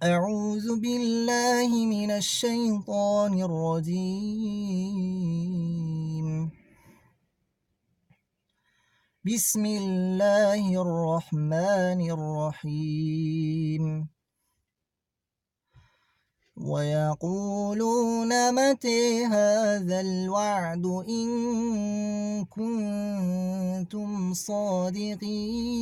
أعوذ بالله من الشيطان الرجيم. بسم الله الرحمن الرحيم. ويقولون متى هذا الوعد إن كنتم صادقين.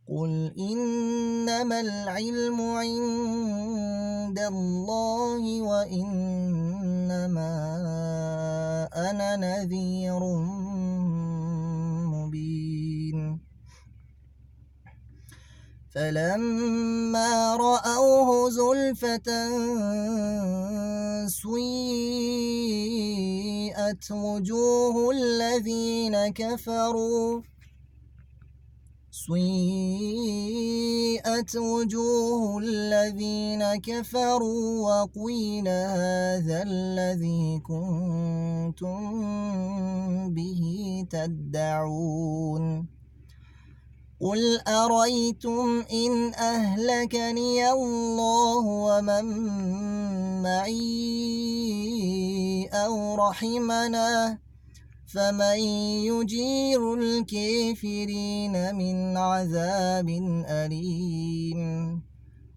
قل إنما العلم عند الله وإنما أنا نذير مبين. فلما رأوه زلفة سيئت وجوه الذين كفروا وقيل هذا الذي كنتم به تدعون. قل أريتم إن أهلكني الله ومن معي أو رحمنا فمن يجير الكافرين من عذاب أليم.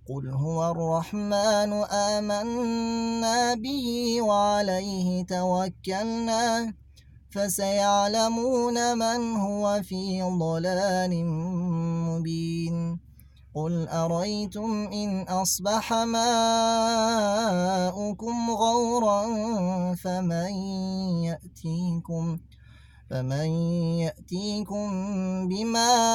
قل هو الرحمن آمنا به وعليه توكلنا فسيعلمون من هو في ضلال مبين. قل أريتم إن أصبح ماؤكم غورا فمن يأتيكم بماء